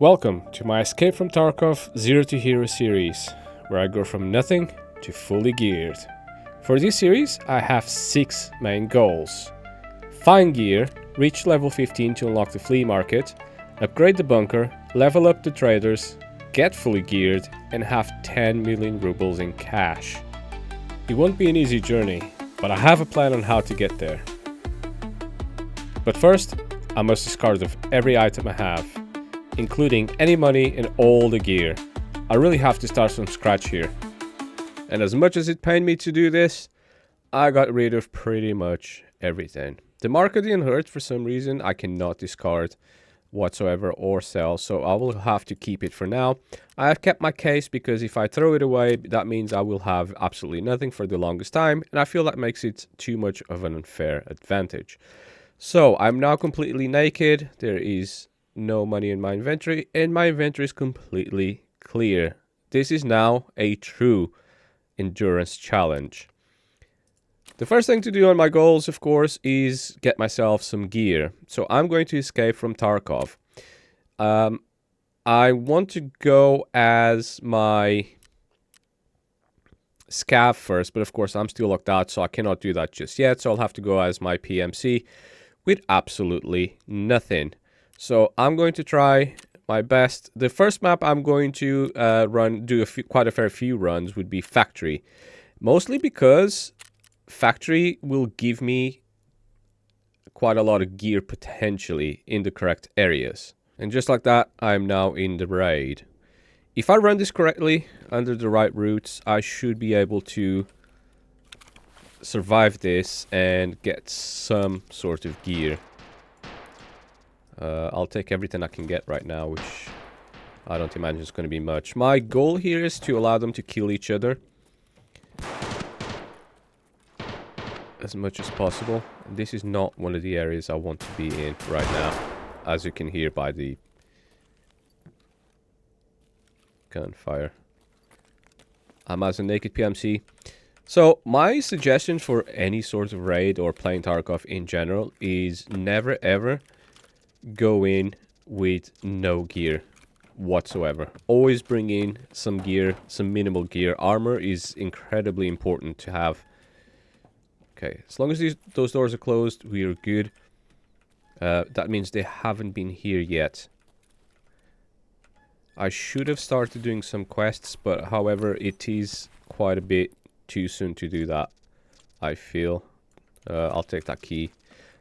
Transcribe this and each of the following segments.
Welcome to my Escape from Tarkov Zero to Hero series, where I go from nothing to fully geared. For this series, I have 6 main goals. Find gear, reach level 15 to unlock the flea market, upgrade the bunker, level up the traders, get fully geared, and have 10 million rubles in cash. It won't be an easy journey, but I have a plan on how to get there. But first, I must discard of every item I have, including any money and all the gear. I really have to start from scratch here. And as much as it pained me to do this, I got rid of pretty much everything. The marker didn't hurt for some reason. I cannot discard whatsoever or sell, so I will have to keep it for now. I have kept my case because if I throw it away, that means I will have absolutely nothing for the longest time, and I feel that makes it too much of an unfair advantage. So I'm now completely naked. There is no money in my inventory, and my inventory is completely clear. This is now a true endurance challenge. The first thing to do on my goals, of course, is get myself some gear. So I'm going to escape from Tarkov. I want to go as my Scav first, but of course I'm still locked out, so I cannot do that just yet. So I'll have to go as my PMC with absolutely nothing. So I'm going to try my best. The first map I'm going to quite a fair few runs would be Factory. Mostly because Factory will give me quite a lot of gear potentially in the correct areas. And just like that, I'm now in the raid. If I run this correctly, under the right routes, I should be able to survive this and get some sort of gear. I'll take everything I can get right now, which I don't imagine is going to be much. My goal here is to allow them to kill each other as much as possible. And this is not one of the areas I want to be in right now, as you can hear by the gunfire. I'm as a naked PMC. So my suggestion for any sort of raid or playing Tarkov in general is never ever go in with no gear whatsoever. Always bring in some gear, some minimal gear. Armor is incredibly important to have. Okay, as long as those doors are closed, we are good. That means they haven't been here yet. I should have started doing some quests, but however, it is quite a bit too soon to do that, I feel. I'll take that key.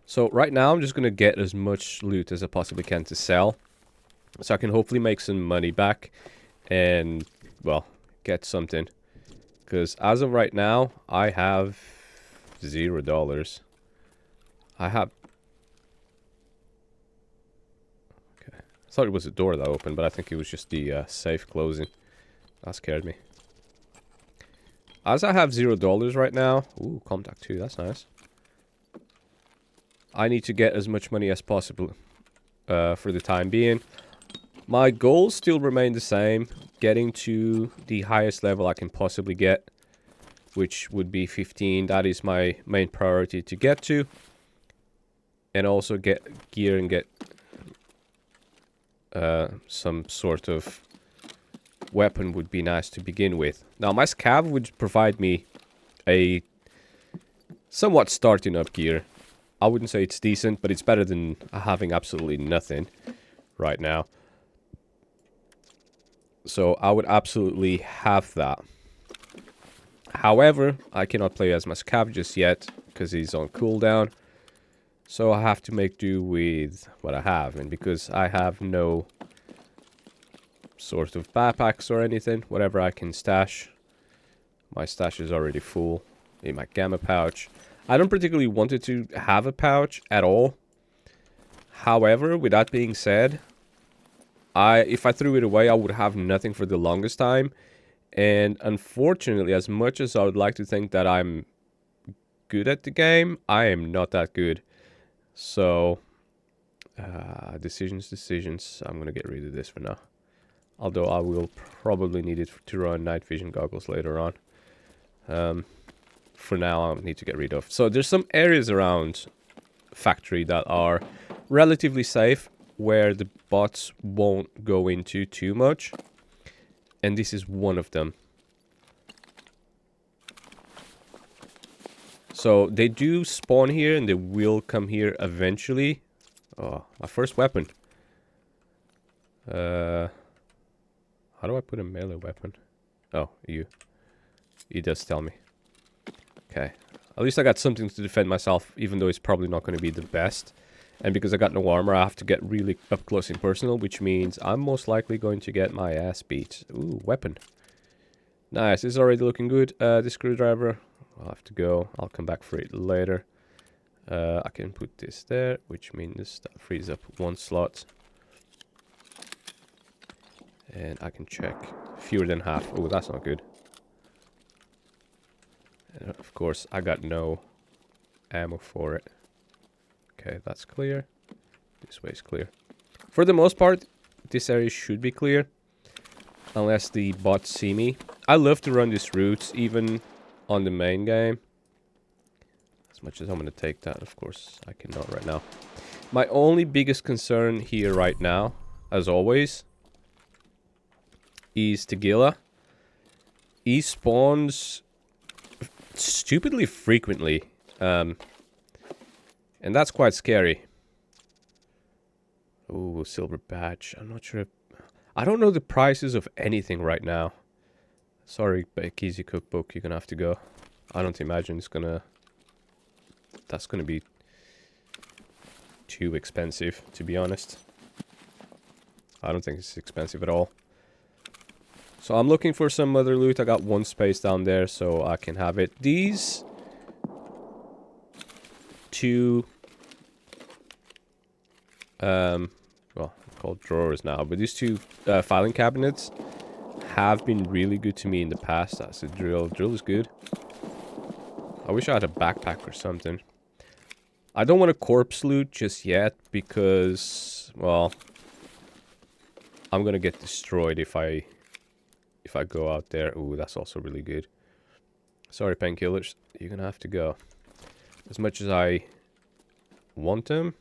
So right now I'm just going to get as much loot as I possibly can to sell, so I can hopefully make some money back and, well, get something. Because as of right now, I have $0. I have... Okay. I thought it was a door that opened, but I think it was just the safe closing. That scared me. As I have $0 right now... Ooh, contact 2, that's nice. I need to get as much money as possible for the time being. My goals still remain the same. Getting to the highest level I can possibly get, which would be 15. That is my main priority to get to. And also get gear and get some sort of weapon would be nice to begin with. Now my Scav would provide me a somewhat starting up gear. I wouldn't say it's decent, but it's better than having absolutely nothing right now. So I would absolutely have that. However, I cannot play as my Scav just yet because he's on cooldown. So I have to make do with what I have. And because I have no sort of backpacks or anything, whatever I can stash. My stash is already full in my gamma pouch. I don't particularly want it to have a pouch at all. However, with that being said, if I threw it away, I would have nothing for the longest time. And unfortunately, as much as I would like to think that I'm good at the game, I am not that good. So, decisions. I'm going to get rid of this for now. Although I will probably need it to run night vision goggles later on. For now, I need to get rid of. So there's some areas around Factory that are relatively safe. where the bots won't go into too much. And this is one of them. So they do spawn here and they will come here eventually. Oh, my first weapon. How do I put a melee weapon? Oh, you. He does tell me. Okay. At least I got something to defend myself, even though it's probably not going to be the best. And because I got no armor, I have to get really up close and personal, which means I'm most likely going to get my ass beat. Ooh, weapon. Nice, this is already looking good. This screwdriver, I'll have to go. I'll come back for it later. I can put this there, which means that frees up one slot. And I can check fewer than half. Oh, that's not good. And of course, I got no ammo for it. Okay, that's clear. This way is clear. For the most part, this area should be clear. Unless the bots see me. I love to run these routes, even on the main game. As much as I'm going to take that, of course, I cannot right now. My only biggest concern here right now, as always, is Tagila. He spawns stupidly frequently. And that's quite scary. Ooh, silver badge. I'm not sure if... I don't know the prices of anything right now. Sorry, Easy Cookbook, you're gonna have to go. I don't imagine it's gonna... That's gonna be too expensive, to be honest. I don't think it's expensive at all. So I'm looking for some other loot. I got one space down there, so I can have it. These two... well, called drawers now, but these two filing cabinets have been really good to me in the past. That's a drill. Drill is good. I wish I had a backpack or something. I don't want a corpse loot just yet because, well, I'm gonna get destroyed if I go out there. Ooh, that's also really good. Sorry, painkillers, you're gonna have to go. As much as I want them,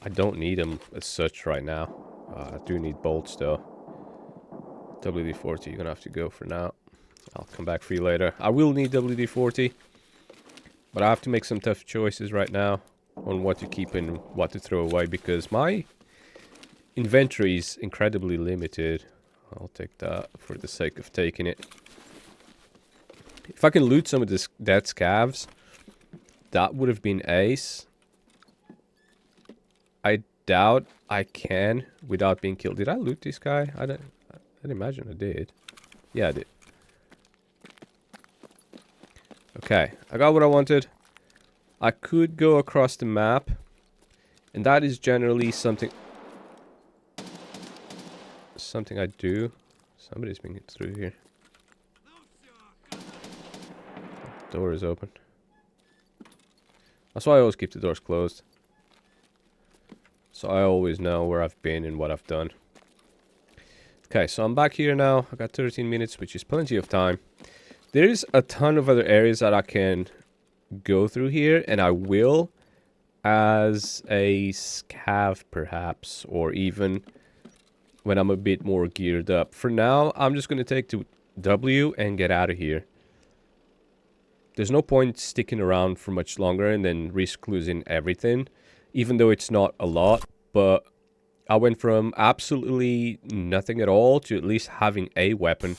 I don't need them as such right now. I do need bolts though. WD-40, you're gonna have to go for now. I'll come back for you later. I will need WD-40, but I have to make some tough choices right now on what to keep and what to throw away because my inventory is incredibly limited. I'll take that for the sake of taking it. If I can loot some of this dead scavs, that would have been ace. I doubt I can without being killed. Did I loot this guy? I didn't imagine I did. Yeah, I did. Okay, I got what I wanted. I could go across the map, and that is generally something I do. Somebody's been through here. Door is open. That's why I always keep the doors closed. So I always know where I've been and what I've done. Okay, so I'm back here now. I got 13 minutes, which is plenty of time. There is a ton of other areas that I can go through here, and I will as a scav perhaps, or even when I'm a bit more geared up. For now, I'm just going to take the W and get out of here. There's no point sticking around for much longer and then risk losing everything, even though it's not a lot, but I went from absolutely nothing at all to at least having a weapon.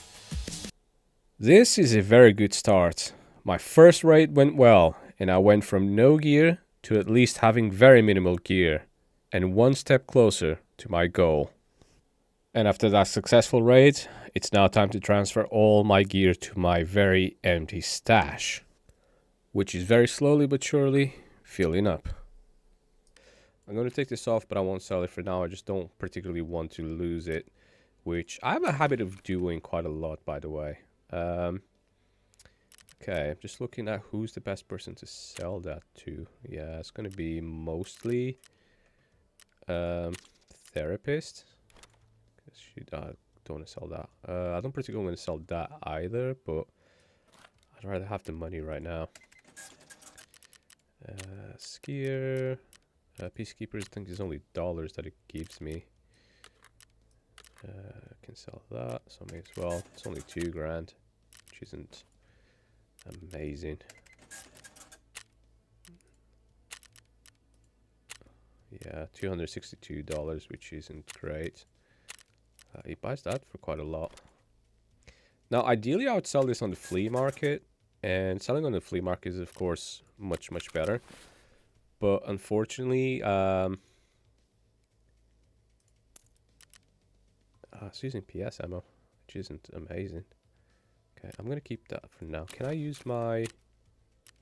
This is a very good start. My first raid went well, and I went from no gear to at least having very minimal gear, and one step closer to my goal. And after that successful raid, it's now time to transfer all my gear to my very empty stash, which is very slowly but surely filling up. I'm going to take this off, but I won't sell it for now. I just don't particularly want to lose it, which I have a habit of doing quite a lot, by the way. Okay, I'm just looking at who's the best person to sell that to. Yeah, it's going to be mostly therapist. I don't want to sell that. I don't particularly want to sell that either, but I'd rather have the money right now. Skier. Peacekeepers, I think there's only dollars that it gives me. Can sell that, so may as well. It's only 2 grand, which isn't amazing. Yeah, $262, which isn't great. He buys that for quite a lot. Now, ideally, I would sell this on the flea market. And selling on the flea market is, of course, much, much better. But unfortunately, it's using PS ammo, which isn't amazing. Okay, I'm going to keep that for now. Can I use my...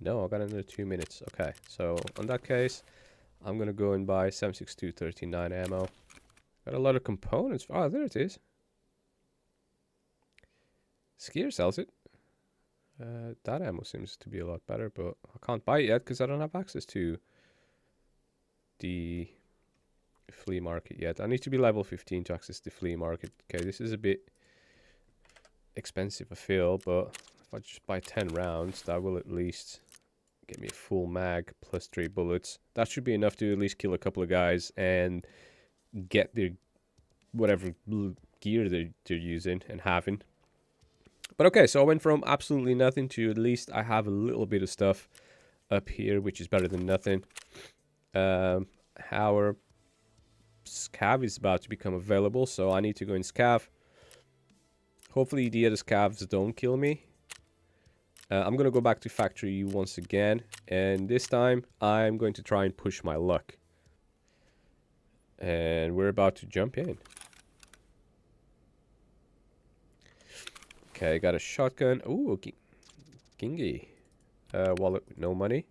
No, I got another 2 minutes. Okay, so in that case, I'm going to go and buy 7.62 39 ammo. Got a lot of components. Oh, there it is. Skier sells it. That ammo seems to be a lot better, but I can't buy it yet because I don't have access to the flea market yet. I need to be level 15 to access the flea market. Okay, this is a bit expensive, I feel, but if I just buy 10 rounds, that will at least get me a full mag plus 3 bullets. That should be enough to at least kill a couple of guys and get their whatever gear they're using and having. But okay, so I went from absolutely nothing to at least I have a little bit of stuff up here, which is better than nothing. Our Scav is about to become available, so I need to go in Scav. Hopefully the other Scavs don't kill me. I'm going to go back to factory once again, and this time I'm going to try and push my luck. And we're about to jump in. Okay, got a shotgun. Ooh, Gingy. Wallet with no money.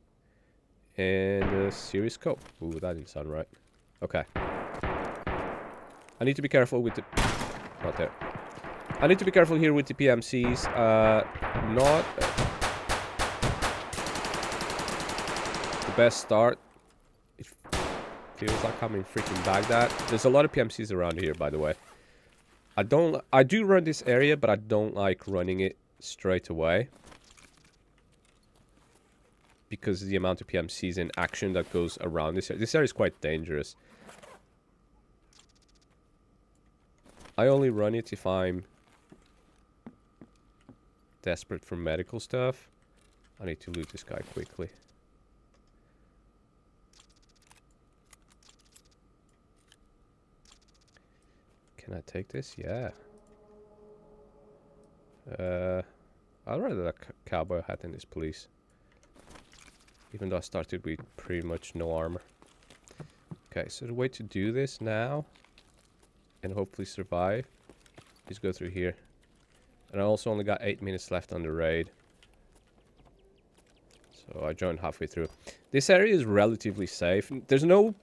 And a serious scope. Ooh, that didn't sound right. Okay. I need to be careful with the... Not there. I need to be careful here with the PMCs. Not the best start. It feels like I'm in freaking Baghdad. There's a lot of PMCs around here, by the way. I do run this area, but I don't like running it straight away. Because of the amount of PMCs in action that goes around this area. This area is quite dangerous. I only run it if I'm desperate for medical stuff. I need to loot this guy quickly. Can I take this? Yeah. I'd rather a cowboy hat than this police. Even though I started with pretty much no armor. Okay, so the way to do this now, and hopefully survive, is go through here. And I also only got 8 minutes left on the raid. So I joined halfway through. This area is relatively safe. There's no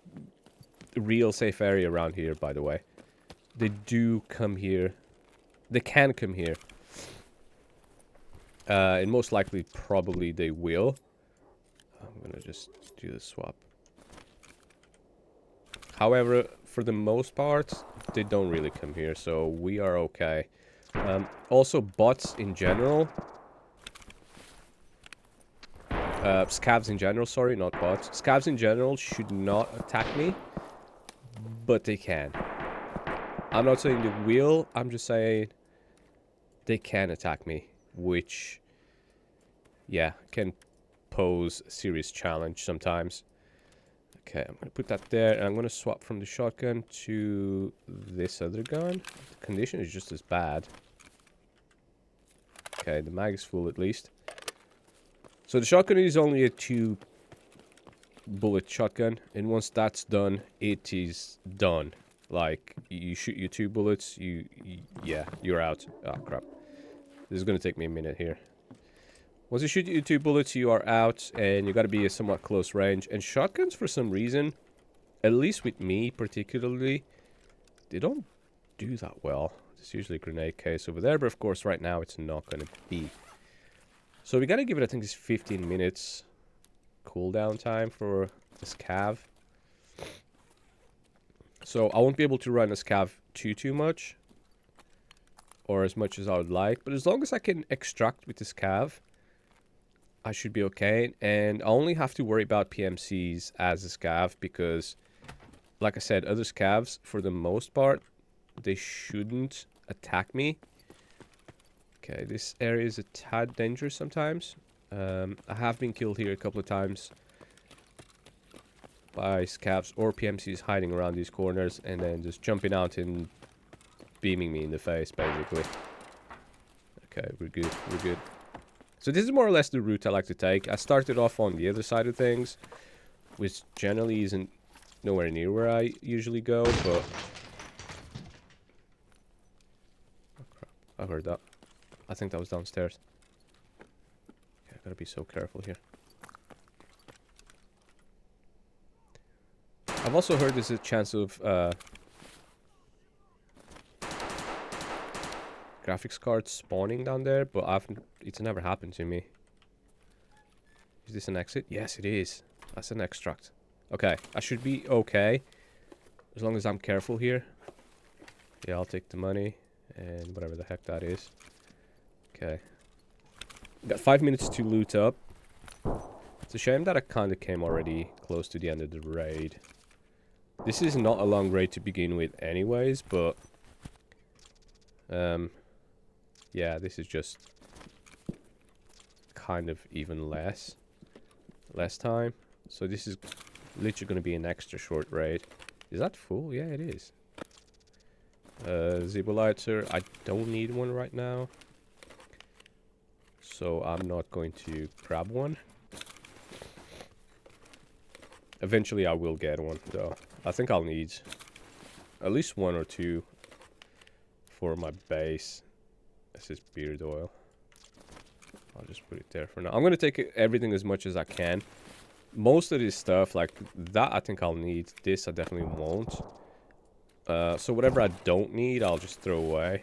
real safe area around here, by the way. They do come here. They can come here. And most likely, probably they will. I'm gonna just do the swap. However, for the most part, they don't really come here, so we are okay. Also, bots in general. Scavs in general, sorry, not bots. Scavs in general should not attack me, but they can. I'm not saying they will, I'm just saying they can attack me, which, yeah, can pose a serious challenge sometimes. Okay, I'm gonna put that there, and I'm gonna swap from the shotgun to this other gun. The condition is just as bad. Okay, the mag is full at least. So the shotgun is only a 2-bullet shotgun, and once that's done, it is done. Like, you shoot your 2 bullets, yeah, you're out. Oh, crap. This is gonna take me a minute here. Once you shoot your 2 bullets, you are out, and you gotta be a somewhat close range. And shotguns, for some reason, at least with me particularly, they don't do that well. There's usually a grenade case over there, but of course right now it's not gonna be. So we gotta give it, I think, this 15 minutes cooldown time for the Scav. So I won't be able to run a Scav too much, or as much as I would like, but as long as I can extract with the Scav, I should be okay. And I only have to worry about PMCs as a scav because, like I said, other scavs, for the most part, they shouldn't attack me. Okay, this area is a tad dangerous sometimes. I have been killed here a couple of times by scavs or PMCs hiding around these corners and then just jumping out and beaming me in the face, basically. Okay, we're good, we're good. So this is more or less the route I like to take. I started off on the other side of things, which generally isn't nowhere near where I usually go, but... Oh crap, I heard that. I think that was downstairs. Okay, I gotta be so careful here. I've also heard there's a chance of graphics cards spawning down there, but it's never happened to me. Is this an exit? Yes, it is. That's an extract. Okay, I should be okay. As long as I'm careful here. Yeah, I'll take the money and whatever the heck that is. Okay. Got 5 minutes to loot up. It's a shame that I kind of came already close to the end of the raid. This is not a long raid to begin with anyways, but... yeah, this is just kind of even less time. So this is literally going to be an extra short raid. Is that full? Yeah, it is. Ziboliter, I don't need one right now, so I'm not going to grab one. Eventually I will get one though. I think I'll need at least 1 or 2 for my base. This is beard oil. I'll just put it there for now. I'm going to take everything as much as I can. Most of this stuff, like that, I think I'll need. This I definitely won't. So whatever I don't need, I'll just throw away.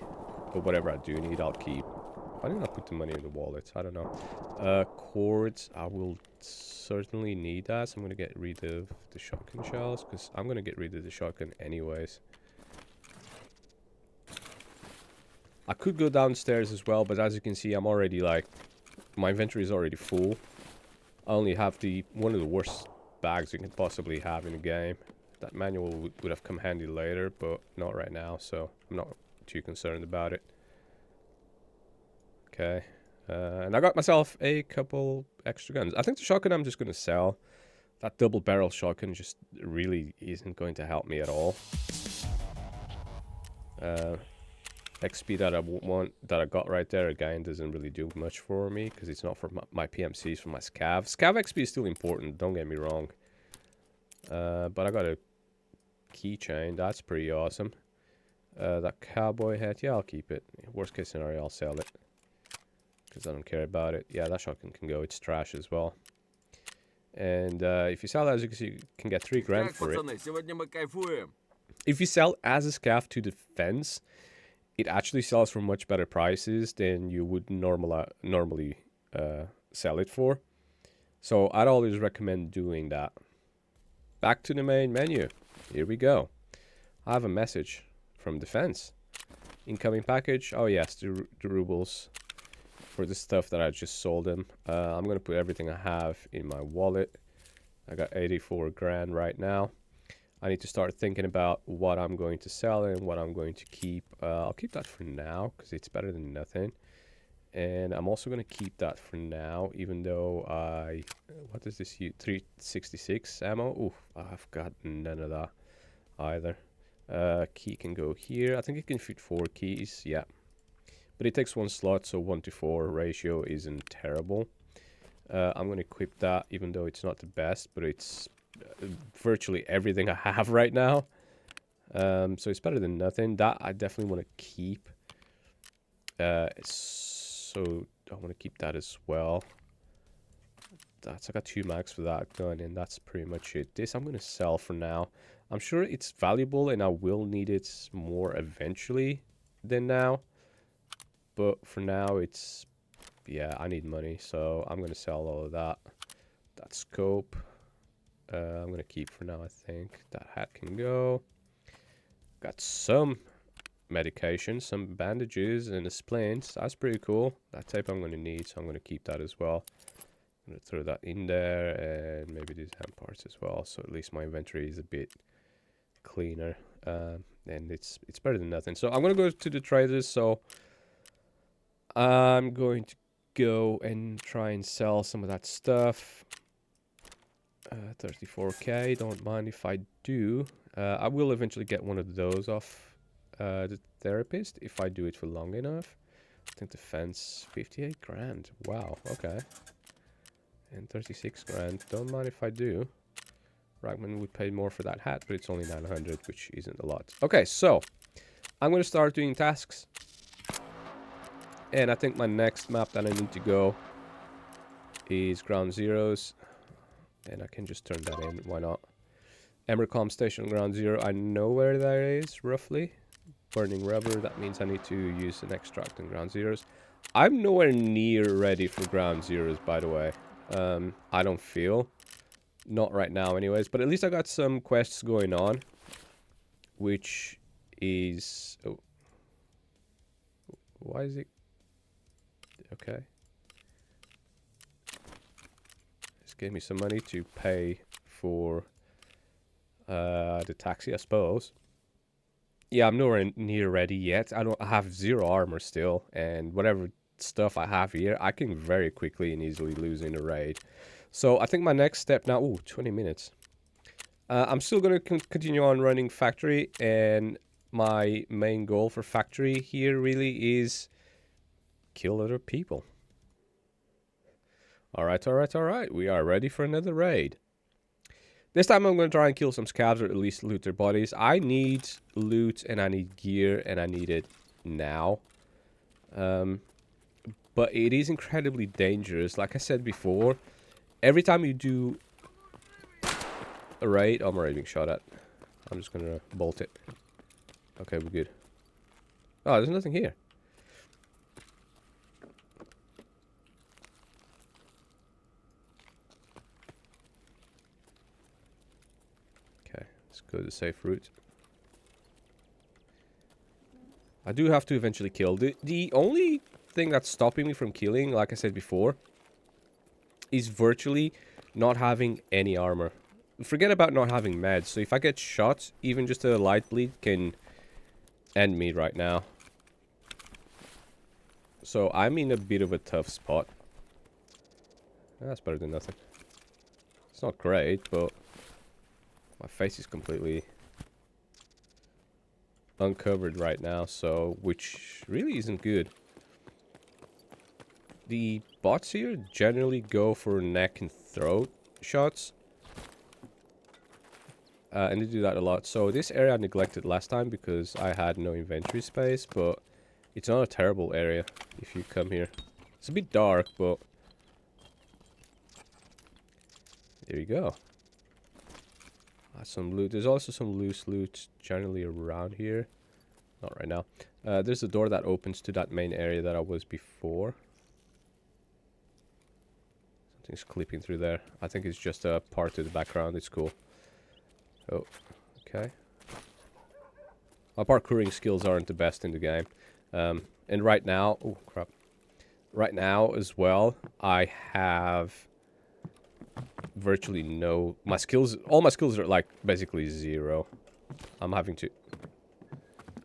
But whatever I do need, I'll keep. Why didn't I put the money in the wallet? I don't know. Cords, I will certainly need that. So I'm going to get rid of the shotgun shells, because I'm going to get rid of the shotgun anyways. I could go downstairs as well, but as you can see, I'm already like... My inventory is already full. I only have one of the worst bags you can possibly have in the game. That manual would have come handy later, but not right now, so I'm not too concerned about it. Okay. And I got myself a couple extra guns. I think the shotgun I'm just going to sell. That double barrel shotgun just really isn't going to help me at all. XP that I got right there again doesn't really do much for me because it's not for my PMCs, for my Scav. Scav XP is still important, don't get me wrong. But I got a keychain, that's pretty awesome. That cowboy hat, yeah, I'll keep it. Worst case scenario, I'll sell it because I don't care about it. Yeah, that shotgun can go, it's trash as well. And if you sell that, as you can see, you can get 3 grand for it. If you sell as a Scav to defense, it actually sells for much better prices than you would normally sell it for. So I'd always recommend doing that. Back to the main menu. Here we go. I have a message from defense. Incoming package. Oh yes, the rubles for the stuff that I just sold them. I'm going to put everything I have in my wallet. I got 84 grand right now. I need to start thinking about what I'm going to sell and what I'm going to keep. I'll keep that for now because it's better than nothing. And I'm also going to keep that for now, even though what is this? 366 ammo? Ooh, I've got none of that either. Key can go here. I think it can fit 4 keys, yeah. But it takes 1 slot, so 1-to-4 ratio isn't terrible. I'm going to equip that, even though it's not the best, but it's virtually everything I have right now. So it's better than nothing. That I definitely want to keep. So I want to keep that as well. I got 2 mags for that gun, and that's pretty much it. This I'm going to sell for now. I'm sure it's valuable, and I will need it more eventually than now. But for now, it's... yeah, I need money, so I'm going to sell all of that. That scope, I'm going to keep for now, I think. That hat can go. Got some medication, some bandages, and a splint. That's pretty cool. That tape I'm going to need, so I'm going to keep that as well. I'm gonna throw that in there, and maybe these hand parts as well, so at least my inventory is a bit cleaner. And it's better than nothing. So I'm gonna go to the traders. So I'm going to go and try and sell some of that stuff. 34k. Don't mind if I do. I will eventually get one of those off the therapist if I do it for long enough. I think the fence 58 grand. Wow. Okay. And 36 grand. Don't mind if I do. Ragman would pay more for that hat, but it's only 900, which isn't a lot. Okay, so I'm going to start doing tasks. And I think my next map that I need to go is Ground Zeroes. And I can just turn that in. Why not? Emercom Station Ground Zero. I know where that is, roughly. Burning rubber. That means I need to use an extract on Ground Zeroes. I'm nowhere near ready for Ground Zeroes, by the way. I don't feel. Not right now anyways, but at least I got some quests going on, which is... Oh. Why is it... Okay. Just gave me some money to pay for the taxi, I suppose. Yeah, I'm nowhere near ready yet. I have 0 armor still, and whatever stuff I have here, I can very quickly and easily lose in a raid. So I think my next step now... Ooh, 20 minutes. I'm still going to continue on running factory, and my main goal for factory here really is kill other people. Alright, alright, alright. We are ready for another raid. This time I'm going to try and kill some scavs, or at least loot their bodies. I need loot, and I need gear, and I need it now. But it is incredibly dangerous. Like I said before, every time you do a raid... Oh, I'm already being shot at. I'm just going to bolt it. Okay, we're good. Oh, there's nothing here. Okay, let's go the safe route. I do have to eventually kill. The only thing that's stopping me from killing, like I said before, is virtually not having any armor. Forget about not having meds. So if I get shot, even just a light bleed can end me right now. So I'm in a bit of a tough spot. That's better than nothing. It's not great, but my face is completely uncovered right now, so which really isn't good. The bots here generally go for neck and throat shots. And they do that a lot. So this area I neglected last time because I had no inventory space, but it's not a terrible area if you come here. It's a bit dark, but there you go. Some loot. There's also some loose loot generally around here. Not right now. There's a door that opens to that main area that I was before. Something's clipping through there. I think it's just a part of the background. It's cool. Oh, okay. My parkouring skills aren't the best in the game. And right now... Oh, crap. Right now, as well, I have virtually no... My skills... All my skills are, like, basically 0. I'm having to...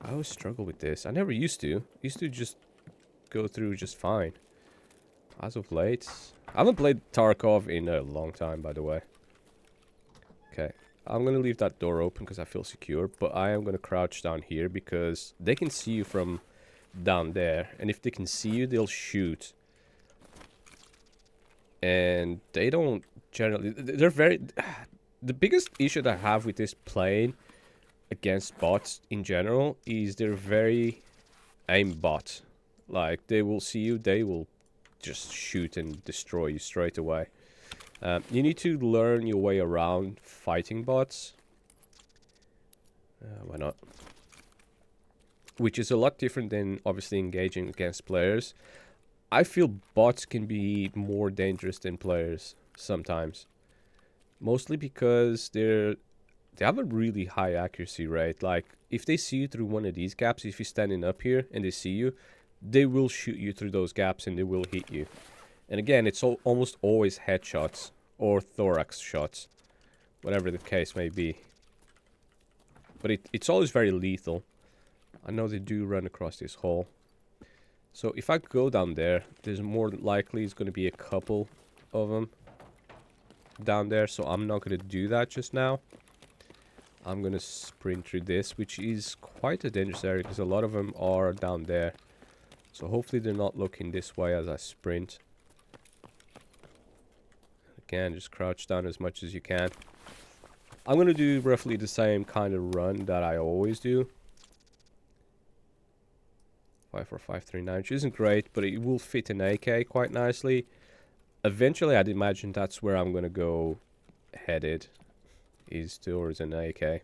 I always struggle with this. I never used to. Used to just go through just fine. As of late... I haven't played Tarkov in a long time, by the way. Okay. I'm going to leave that door open because I feel secure, but I am going to crouch down here because they can see you from down there. And if they can see you, they'll shoot. And they don't generally... They're very... The biggest issue that I have with this playing against bots in general is they're very aimbot. Like, they will see you, they will just shoot and destroy you straight away. You need to learn your way around fighting bots. Why not? Which is a lot different than obviously engaging against players. I feel bots can be more dangerous than players sometimes. Mostly because they have a really high accuracy rate. Like, if they see you through one of these gaps, if you're standing up here and they see you, they will shoot you through those gaps and they will hit you. And again, it's almost always headshots or thorax shots, whatever the case may be. But it's always very lethal. I know they do run across this hole. So if I go down there, there's more likely it's going to be a couple of them down there. So I'm not going to do that just now. I'm going to sprint through this, which is quite a dangerous area because a lot of them are down there. So hopefully they're not looking this way as I sprint. Again, just crouch down as much as you can. I'm going to do roughly the same kind of run that I always do. 54539, which isn't great, but it will fit an AK quite nicely. Eventually, I'd imagine that's where I'm going to go headed, is towards an AK. I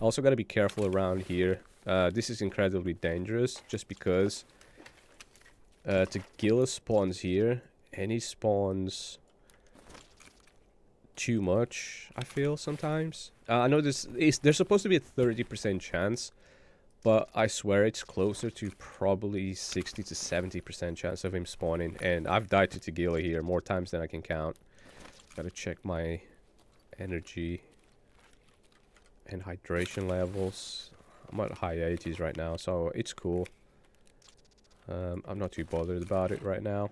also got to be careful around here. This is incredibly dangerous, just because Tagilla spawns here, and he spawns too much, I feel, sometimes. I know there's supposed to be a 30% chance, but I swear it's closer to probably 60 to 70% chance of him spawning. And I've died to Tagilla here more times than I can count. Gotta check my energy and hydration levels. I'm at high 80s right now, so it's cool. I'm not too bothered about it right now.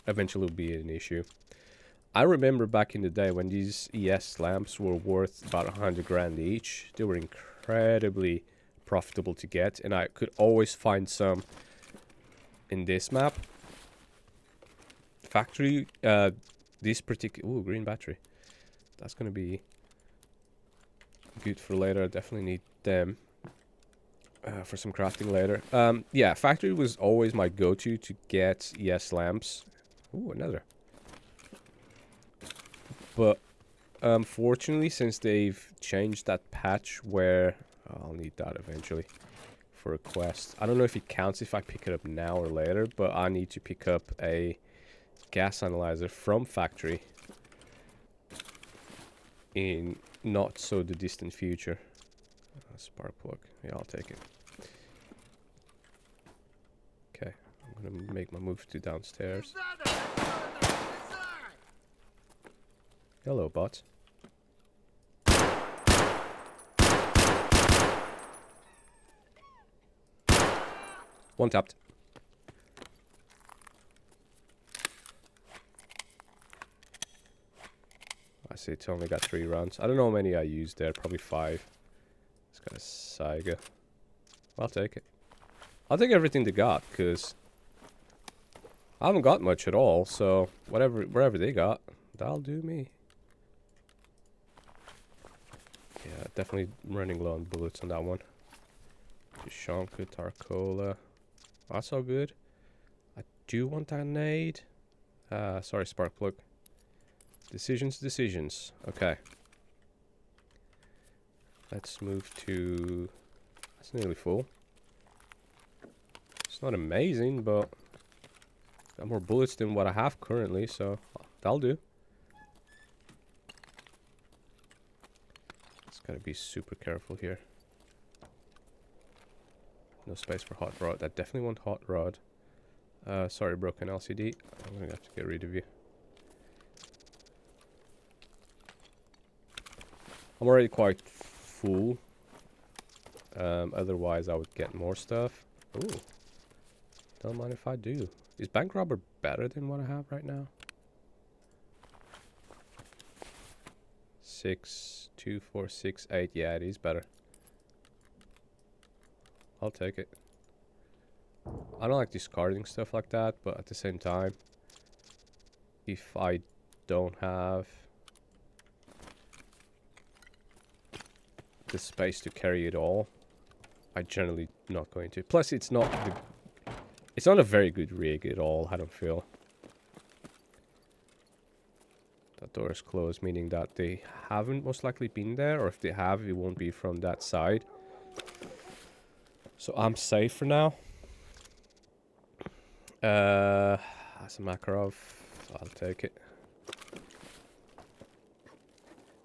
Eventually it'll be an issue. I remember back in the day when these ES lamps were worth about 100 grand each. They were incredibly profitable to get, and I could always find some in this map. Factory, this particular... Ooh, green battery. That's gonna be good for later. I definitely need them for some crafting later. Yeah, factory was always my go-to to get ES lamps. Ooh, another. But unfortunately, since they've changed that patch where... I'll need that eventually for a quest. I don't know if it counts if I pick it up now or later, but I need to pick up a gas analyzer from factory in not so the distant future. Spark plug. Yeah, I'll take it. Okay, I'm gonna make my move to downstairs. Hello, bots. One tapped. I see it's only got 3 rounds. I don't know how many I used there. Probably 5. It's got a Saiga. I'll take it. I'll take everything they got, because I haven't got much at all. So wherever they got, that'll do me. Yeah, definitely running low on bullets on that one. Shanka, Tarkola. That's all good. I do want that nade. Sorry, spark plug. Decisions. Okay. Let's move to... That's nearly full. It's not amazing, but... Got more bullets than what I have currently, so... That'll do. Just gotta be super careful here. No space for hot rod. I definitely want hot rod. Sorry, broken LCD. I'm gonna have to get rid of you. I'm already quite full. Otherwise, I would get more stuff. Ooh. Don't mind if I do. Is bank robber better than what I have right now? 6, 2, 4, 6, 8. Yeah, it is better. I'll take it. I don't like discarding stuff like that, but at the same time, if I don't have the space to carry it all, I'm generally not going to. Plus, it's not a very good rig at all, I don't feel. That door is closed, meaning that they haven't most likely been there, or if they have, it won't be from that side. So I'm safe for now. As a Makarov, I'll take it.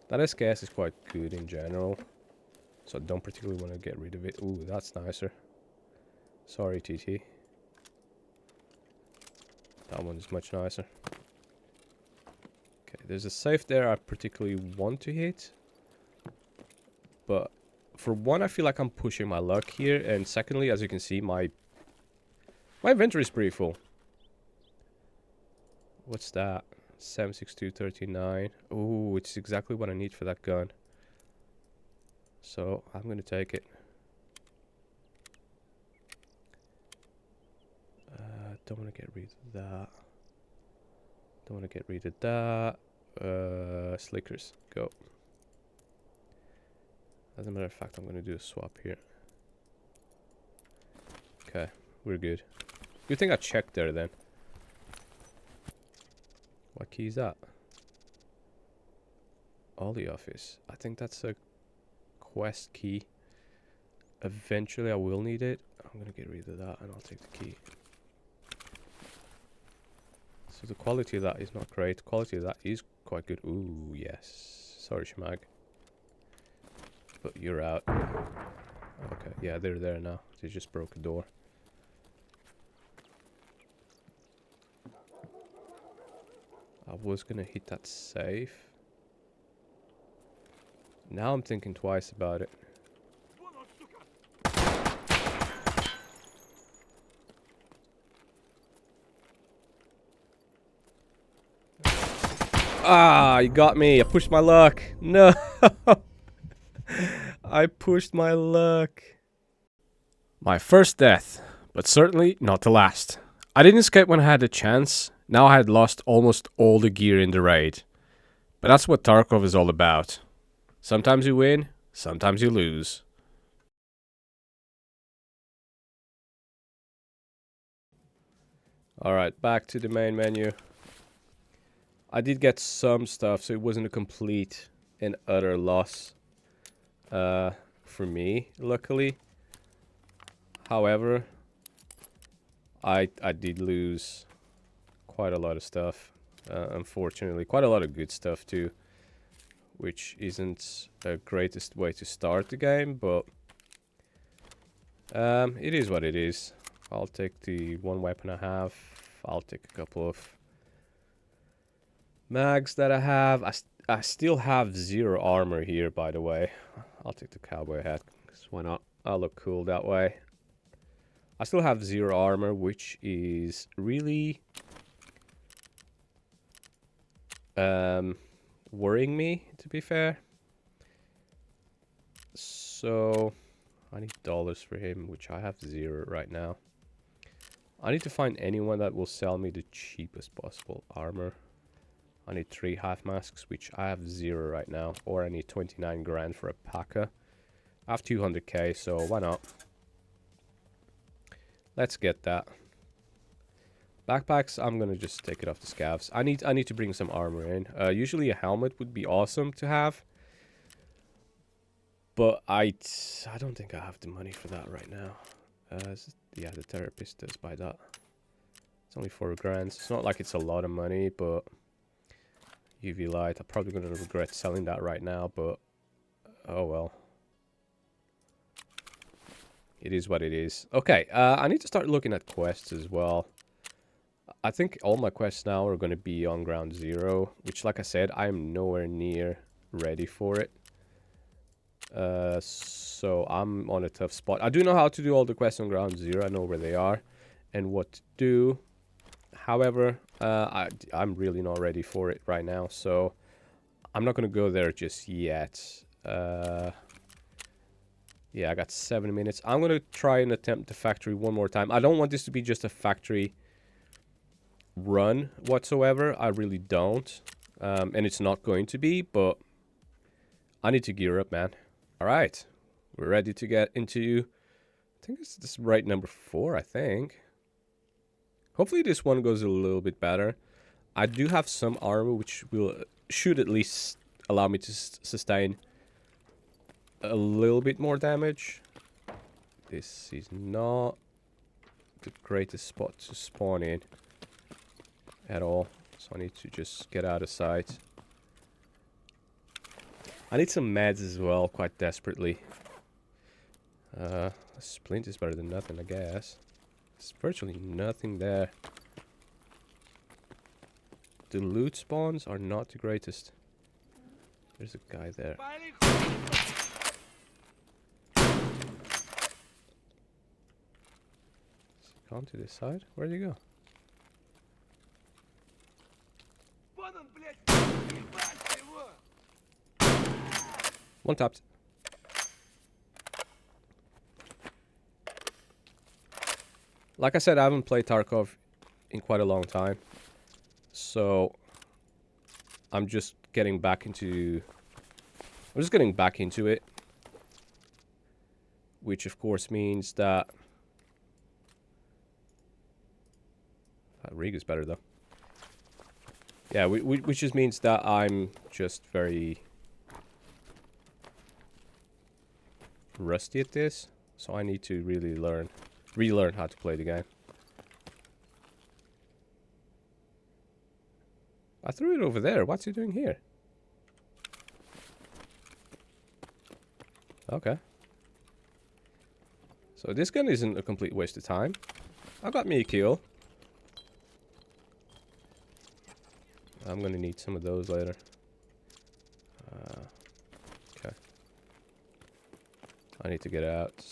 That SKS is quite good in general, so I don't particularly want to get rid of it. Ooh, that's nicer. Sorry, TT. That one is much nicer. Okay, there's a safe there I particularly want to hit. But for one, I feel like I'm pushing my luck here. And secondly, as you can see, my inventory is pretty full. What's that? 76239. Ooh, it's exactly what I need for that gun. So I'm gonna take it. Don't want to get rid of that. Don't want to get rid of that. Slickers, go. As a matter of fact, I'm gonna do a swap here. Okay, we're good. Good thing I checked there then. What key is that? Ollie office. I think that's a quest key. Eventually I will need it. I'm gonna get rid of that and I'll take the key. So the quality of that is not great. The quality of that is quite good. Ooh, yes. Sorry, Schmag. But you're out. Okay, yeah, they're there now. They just broke a door. I was gonna hit that safe. Now I'm thinking twice about it. Ah, you got me. I pushed my luck. No. I pushed my luck. My first death, but certainly not the last. I didn't escape when I had the chance. Now I had lost almost all the gear in the raid. But that's what Tarkov is all about. Sometimes you win, sometimes you lose. Alright, back to the main menu. I did get some stuff, so it wasn't a complete and utter loss for me, luckily. However, I did lose quite a lot of stuff, unfortunately. Quite a lot of good stuff too, which isn't the greatest way to start the game, but it is what it is. I'll take the one weapon I have. I'll take a couple of mags that I have. I still have 0 armor here, by the way. I'll take the cowboy hat, because why not? I'll look cool that way. I still have 0 armor, which is really worrying me, to be fair. So I need dollars for him, which I have 0 right now. I need to find anyone that will sell me the cheapest possible armor. I need 3 half masks, which I have 0 right now. Or I need 29 grand for a packer. I have 200k, so why not? Let's get that. Backpacks, I'm gonna just take it off the Scavs. I need to bring some armor in. Usually a helmet would be awesome to have. But I don't think I have the money for that right now. Yeah, the therapist does buy that. It's only 4 grand. It's not like it's a lot of money, but UV light. I'm probably gonna regret selling that right now, but oh well. It is what it is. Okay, I need to start looking at quests as well. I think all my quests now are going to be on ground 0, which, like I said, I'm nowhere near ready for it. So I'm on a tough spot. I do know how to do all the quests on ground 0. I know where they are and what to do. However, I'm really not ready for it right now, so I'm not going to go there just yet. Yeah, I got 7 minutes. I'm going to try and attempt the factory one more time. I don't want this to be just a factory run whatsoever. I really don't. And it's not going to be, but I need to gear up, man. All right. We're ready to get into, I think this is raid number 4, I think. Hopefully this one goes a little bit better. I do have some armor, which should at least allow me to sustain a little bit more damage. This is not the greatest spot to spawn in at all, so I need to just get out of sight. I need some meds as well, quite desperately. A splint is better than nothing, I guess. There's virtually nothing there. the loot spawns are not the greatest. There's a guy there. Gone to this side? Where'd you go? One tapped. Like I said, I haven't played Tarkov in quite a long time. So I'm just getting back into it. Which of course means that rig is better though. Yeah, which just means that I'm just very rusty at this, so I need to really relearn how to play the game. I threw it over there. What's he doing here? Okay. So this gun isn't a complete waste of time. I got me a kill. I'm gonna need some of those later. Okay. I need to get out.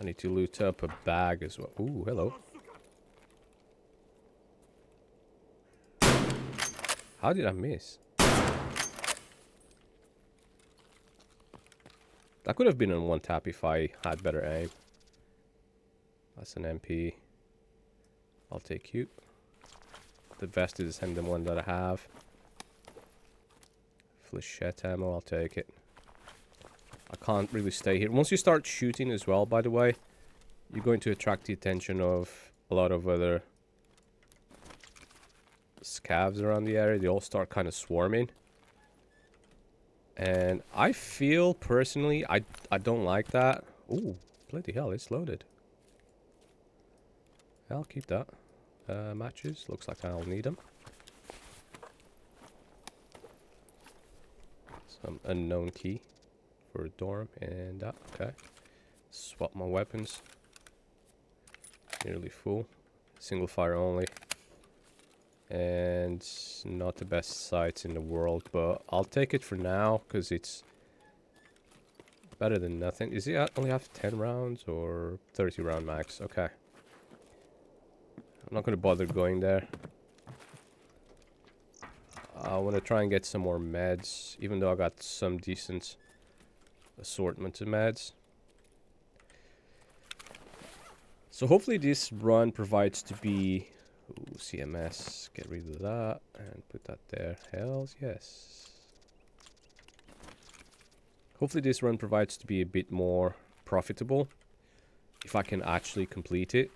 I need to loot up a bag as well. Ooh, hello. How did I miss? That could have been on one tap if I had better aim. That's an MP. I'll take you. The vest is the one that I have. Flechette ammo, I'll take it. I can't really stay here. Once you start shooting as well, by the way, you're going to attract the attention of a lot of other scavs around the area. They all start kind of swarming. And I feel, personally, I don't like that. Ooh, bloody hell, it's loaded. I'll keep that. Matches, looks like I'll need them. Some unknown key for a dorm and that. Okay. Swap my weapons. Nearly full. Single fire only. And not the best sights in the world, but I'll take it for now because it's better than nothing. Is it only have 10 rounds or 30 round max? Okay. I'm not going to bother going there. I want to try and get some more meds, even though I got some decent assortment of meds. So hopefully this run provides to be... Ooh, CMS, get rid of that and put that there. Hells yes. Hopefully this run provides to be a bit more profitable if I can actually complete it.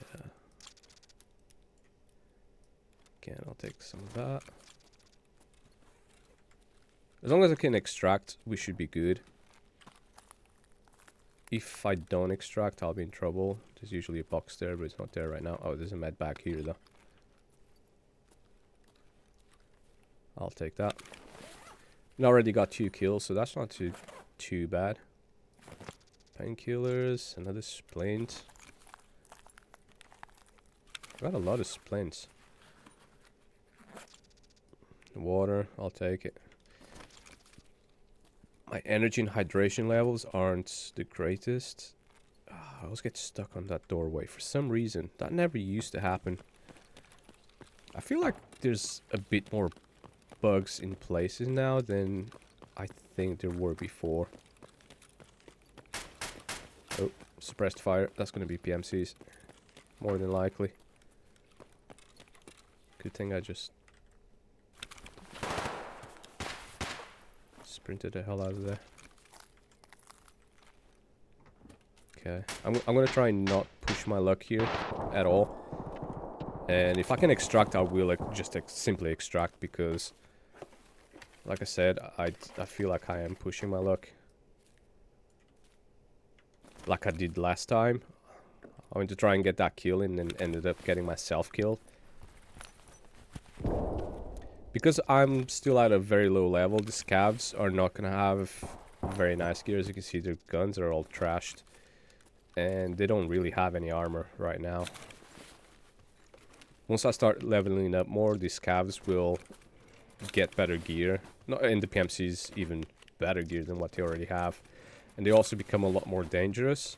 Yeah. Again, I'll take some of that. As long as I can extract, we should be good. If I don't extract, I'll be in trouble. There's usually a box there, but it's not there right now. Oh, there's a med bag here, though. I'll take that. And I already got 2 kills, so that's not too bad. Painkillers, another splint. Got a lot of splints. Water, I'll take it. My energy and hydration levels aren't the greatest. I always get stuck on that doorway for some reason. That never used to happen. I feel like there's a bit more bugs in places now than I think there were before. Oh, suppressed fire. That's going to be PMCs. More than likely. Good thing I just sprinted the hell out of there. Okay, I'm gonna try and not push my luck here at all. And if I can extract, I will just simply extract because, like I said, I feel like I am pushing my luck. Like I did last time. I went to try and get that kill and then ended up getting myself killed. Because I'm still at a very low level, the scavs are not going to have very nice gear. As you can see, their guns are all trashed. and they don't really have any armor right now. Once I start leveling up more, these Scavs will get better gear. No, and the PMCs even better gear than what they already have. And they also become a lot more dangerous,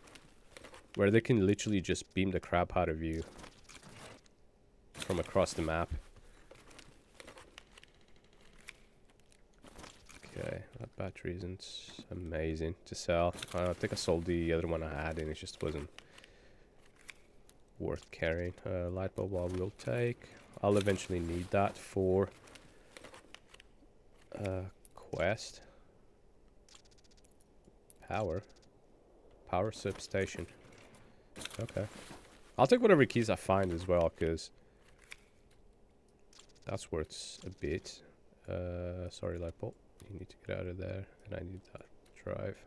where they can literally just beam the crap out of you from across the map. Okay, that battery isn't amazing to sell. I think I sold the other one I had and it just wasn't worth carrying. Light bulb I will take. I'll eventually need that for quest. Power substation. Okay. I'll take whatever keys I find as well, because that's worth a bit. Sorry, light bulb. You need to get out of there, and I need that drive.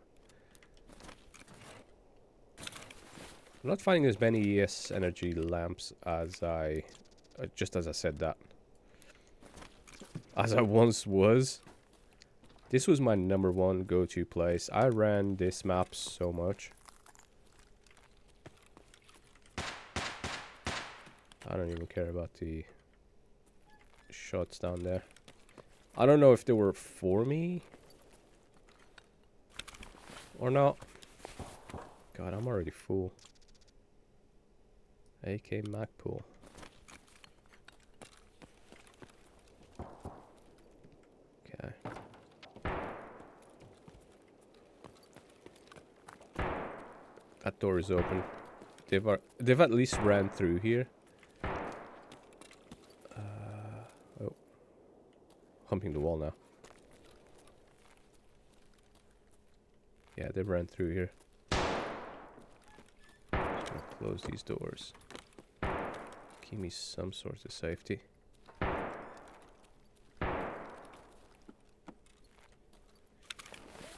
I'm not finding as many ES energy lamps as I... just as I said that. As I once was. This was my #1 go-to place. I ran this map so much. I don't even care about the shots down there. I don't know if they were for me or not. God, I'm already full. AK Mac pool. Okay. That door is open. They've at least ran through here. Oh. Humping the wall now. Yeah, they've ran through here. Just gonna close these doors. Give me some sort of safety.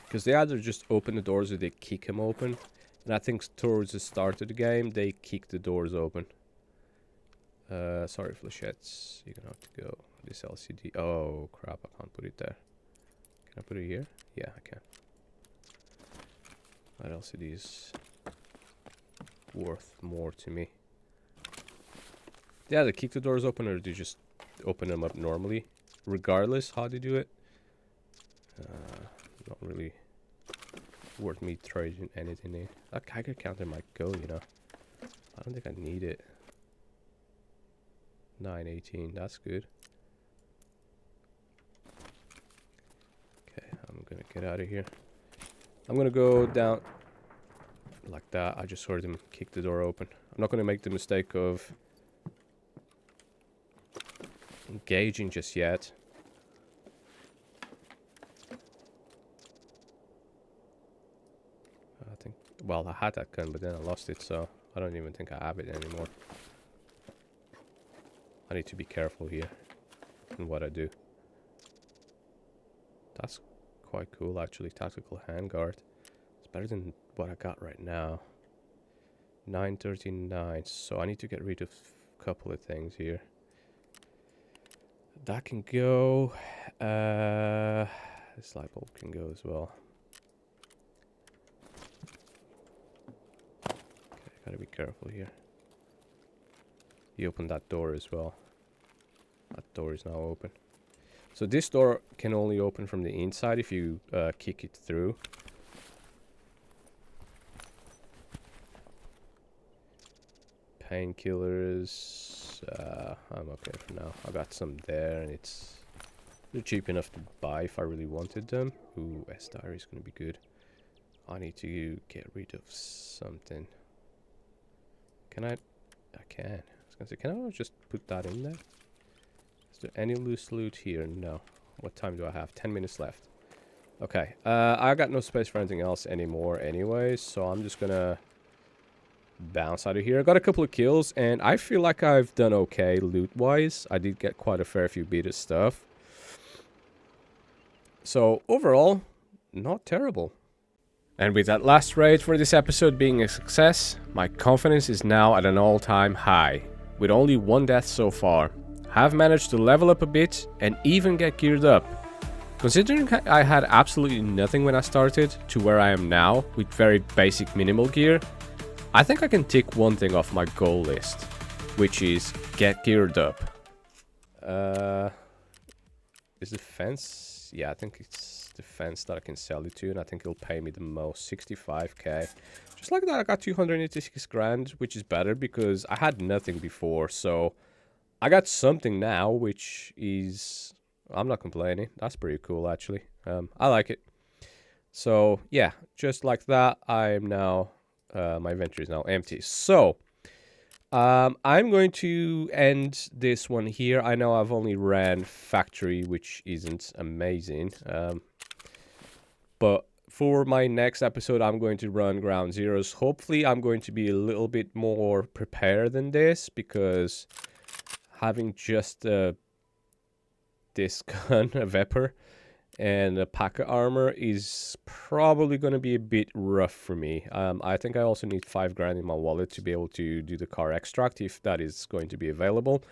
Because they either just open the doors or they kick them open. And I think towards the start of the game, they kick the doors open. Sorry, flechettes. You're gonna have to go. This LCD. Oh, crap. I can't put it there. Can I put it here? Yeah, I can. That LCD is worth more to me. Yeah, they kick the doors open or they just open them up normally. Regardless how they do it. Not really worth me trading anything in. That Geiger counter might go, you know. I don't think I need it. 918, that's good. Okay, I'm gonna get out of here. I'm gonna go down like that. I just heard him kick the door open. I'm not gonna make the mistake of engaging just yet. I think, well, I had that gun, but then I lost it, so I don't even think I have it anymore. I need to be careful here in what I do. That's quite cool, actually. Tactical handguard. It's better than what I got right now. 939. So I need to get rid of a couple of things here. That can go. This light bulb can go as well. Okay, gotta be careful here. You open that door as well. That door is now open. So this door can only open from the inside if you kick it through. Painkillers. I'm okay for now. I got some there and they're cheap enough to buy if I really wanted them. Ooh, S diary is going to be good. I need to get rid of something. Can I can. I was going to say, can I just put that in there? Is there any loose loot here? No. What time do I have? 10 minutes left. Okay. I got no space for anything else anymore anyways, so I'm just gonna bounce out of here. I got a couple of kills, and I feel like I've done okay loot-wise. I did get quite a fair few beat of stuff. So, overall, not terrible. And with that last raid for this episode being a success, my confidence is now at an all-time high. With only one death so far. Have managed to level up a bit and even get geared up. Considering I had absolutely nothing when I started to where I am now with very basic minimal gear, I think I can tick one thing off my goal list, which is get geared up. Is the fence? Yeah, I think it's the fence that I can sell it to, and I think it'll pay me the most, 65k. Just like that, I got 286 grand, which is better because I had nothing before, so I got something now, which is... I'm not complaining. That's pretty cool, actually. I like it. So, yeah, just like that, I am now... my inventory is now empty. So, I'm going to end this one here. I know I've only ran factory, which isn't amazing. But for my next episode, I'm going to run ground zeros. Hopefully, I'm going to be a little bit more prepared than this, because having just this gun, a Vapor, and a pack of armor is probably going to be a bit rough for me. I think I also need 5 grand in my wallet to be able to do the car extract, if that is going to be available.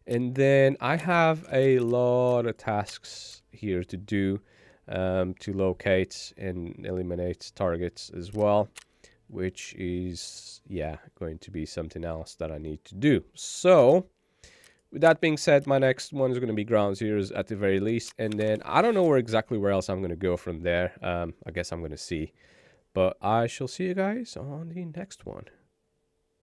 And then I have a lot of tasks here to do, to locate and eliminate targets as well, which is, yeah, going to be something else that I need to do. So with that being said, my next one is going to be ground zeros at the very least, and then I don't know where else I'm going to go from there. I guess I'm going to see, but I shall see you guys on the next one.